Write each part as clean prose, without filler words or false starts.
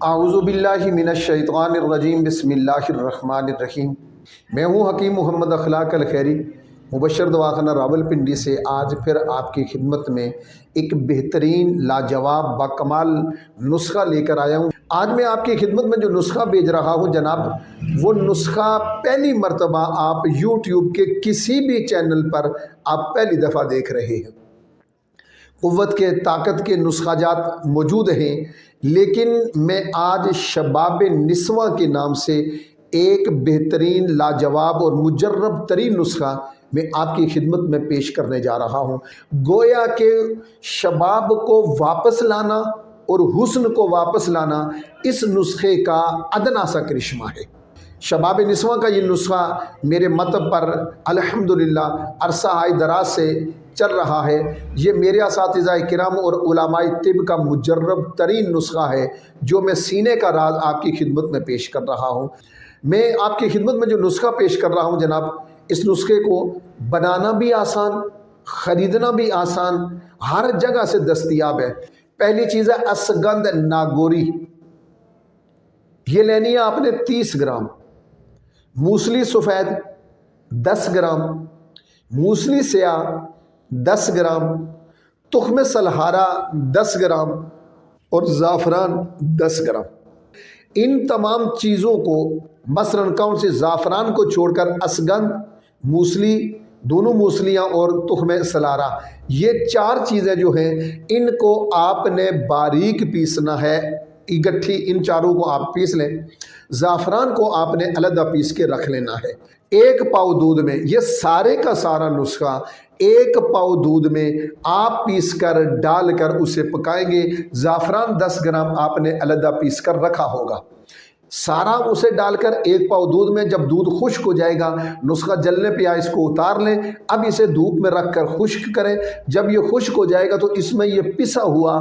اعوذ باللہ من الشیطان الرجیم بسم اللہ الرحمن الرحیم۔ میں ہوں حکیم محمد اخلاق الخیری، مبشر دواخانہ راولپنڈی سے آج پھر آپ کی خدمت میں ایک بہترین لاجواب باکمال نسخہ لے کر آیا ہوں۔ آج میں آپ کی خدمت میں جو نسخہ بھیج رہا ہوں جناب، وہ نسخہ پہلی مرتبہ آپ یوٹیوب کے کسی بھی چینل پر آپ پہلی دفعہ دیکھ رہے ہیں۔ قوت کے طاقت کے نسخہ جات موجود ہیں، لیکن میں آج شباب نسواں کے نام سے ایک بہترین لاجواب اور مجرب ترین نسخہ میں آپ کی خدمت میں پیش کرنے جا رہا ہوں۔ گویا کہ شباب کو واپس لانا اور حسن کو واپس لانا اس نسخے کا ادنا سا کرشمہ ہے۔ شباب نسواں کا یہ نسخہ میرے مطلب پر الحمدللہ عرصہ دراز سے چل رہا ہے۔ یہ میرے اساتذہ کرام اور علماء طب کا مجرب ترین نسخہ ہے جو میں سینے کا راز آپ کی خدمت میں پیش کر رہا ہوں۔ میں آپ کی خدمت میں جو نسخہ پیش کر رہا ہوں جناب، اس نسخے کو بنانا بھی آسان، خریدنا بھی آسان، ہر جگہ سے دستیاب ہے۔ پہلی چیز ہے اسگند ناگوری، یہ لینی ہے آپ نے 30 گرام، موسلی سفید 10 گرام، موسلی سیاہ 10 گرام، تخم سلہارا 10 گرام اور زعفران 10 گرام۔ ان تمام چیزوں کو مثلاً کون سے زعفران کو چھوڑ کر اسگند، موسلی، دونوں موسلیاں اور تخم سلارا، یہ 4 چیزیں جو ہیں ان کو آپ نے باریک پیسنا ہے۔ گٹھی ان چاروں کو آپ پیس لیں۔ زعفران کو آپ نے علیحدہ پیس کے رکھ لینا ہے۔ 1 پاؤ دودھ میں یہ سارے کا سارا نسخہ 1 پاؤ دودھ میں آپ پیس کر ڈال کر اسے پکائیں گے۔ زعفران 10 گرام آپ نے علیحدہ پیس کر رکھا ہوگا، سارا اسے ڈال کر 1 پاؤ دودھ میں جب دودھ خشک ہو جائے گا، نسخہ جلنے پہ اس کو اتار لیں۔ اب اسے دھوپ میں رکھ کر خشک کریں۔ جب یہ خشک ہو جائے گا تو اس میں یہ پسا ہوا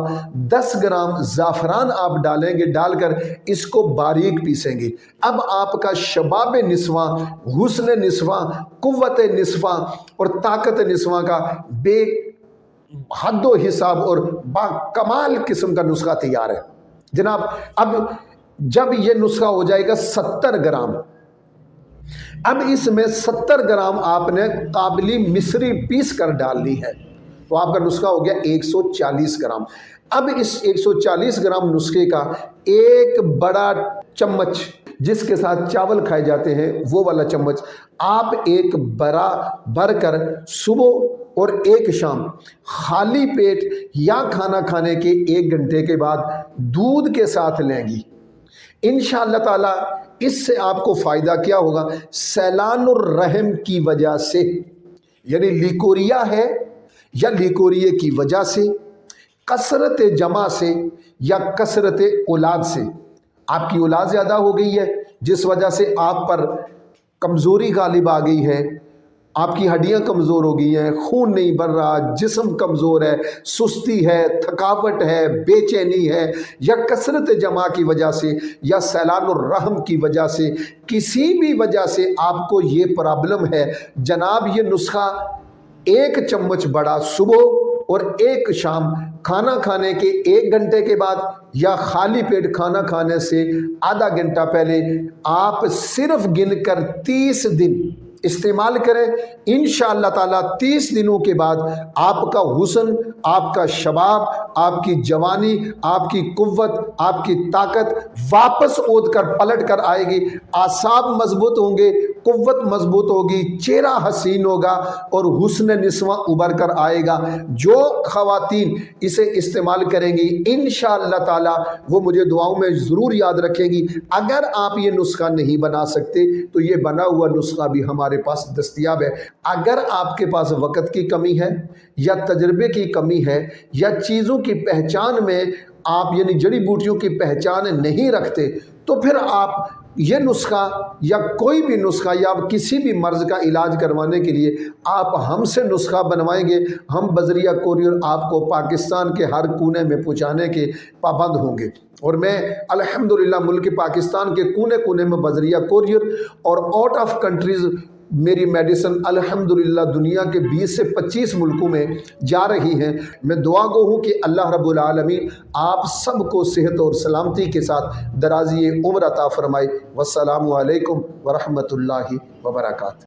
10 گرام زعفران آپ ڈالیں گے، ڈال کر اس کو باریک پیسیں گے۔ اب آپ کا شباب نسواں، حسن نسواں، قوت نسواں اور طاقت نسواں کا بے حد و حساب اور با کمال قسم کا نسخہ تیار ہے جناب۔ اب جب یہ نسخہ ہو جائے گا 70 گرام، اب اس میں 70 گرام آپ نے کابلی مصری پیس کر ڈالنی ہے، تو آپ کا نسخہ ہو گیا 140 گرام۔ اب اس 140 گرام نسخے کا 1 بڑا چمچ جس کے ساتھ چاول کھائے جاتے ہیں وہ والا چمچ آپ ایک بڑا بھر کر صبح اور ایک شام خالی پیٹ یا کھانا کھانے کے 1 گھنٹے کے بعد دودھ کے ساتھ لیں گی۔ انشاءاللہ تعالی اس سے آپ کو فائدہ کیا ہوگا؟ سیلان الرحم کی وجہ سے، یعنی لیکوریا ہے یا لیکوریے کی وجہ سے، کثرت جمع سے یا کثرت اولاد سے، آپ کی اولاد زیادہ ہو گئی ہے جس وجہ سے آپ پر کمزوری غالب آ گئی ہے، آپ کی ہڈیاں کمزور ہو گئی ہیں، خون نہیں بڑھ رہا، جسم کمزور ہے، سستی ہے، تھکاوٹ ہے، بے چینی ہے، یا کثرت جمع کی وجہ سے یا سیلان الرحم کی وجہ سے، کسی بھی وجہ سے آپ کو یہ پرابلم ہے جناب، یہ نسخہ 1 چمچ بڑا صبح اور 1 شام کھانا کھانے کے 1 گھنٹے کے بعد یا خالی پیٹ کھانا کھانے سے آدھا گھنٹہ پہلے آپ صرف گن کر 30 دن استعمال کریں۔ انشاءاللہ تعالیٰ 30 دنوں کے بعد آپ کا حسن، آپ کا شباب، آپ کی جوانی، آپ کی قوت، آپ کی طاقت واپس اود کر پلٹ کر آئے گی۔ اعصاب مضبوط ہوں گے، قوت مضبوط ہوگی، چہرہ حسین ہوگا اور حسن نسواں ابھر کر آئے گا۔ جو خواتین اسے استعمال کریں گی انشاءاللہ تعالیٰ وہ مجھے دعاؤں میں ضرور یاد رکھیں گی۔ اگر آپ یہ نسخہ نہیں بنا سکتے تو یہ بنا ہوا نسخہ بھی ہمارے پاس دستیاب ہے۔ اگر آپ کے پاس وقت کی کمی ہے یا تجربے کی کمی ہے یا چیزوں کی پہچان میں آپ یعنی جڑی بوٹیوں کی پہچان نہیں رکھتے، تو پھر آپ یہ نسخہ یا کوئی بھی نسخہ یا کسی بھی مرض کا علاج کروانے کے لیے آپ ہم سے نسخہ بنوائیں گے، ہم بذریعہ کوریئر آپ کو پاکستان کے ہر کونے میں پہنچانے کے پابند ہوں گے۔ اور میں الحمدللہ ملک پاکستان کے کونے کونے میں بذریعہ کوریئر اور آؤٹ آف کنٹریز میری میڈیسن الحمدللہ دنیا کے 20 سے 25 ملکوں میں جا رہی ہیں۔ میں دعا گو ہوں کہ اللہ رب العالمین آپ سب کو صحت اور سلامتی کے ساتھ درازی عمر عطا فرمائے۔ والسلام علیکم ورحمۃ اللہ وبرکاتہ۔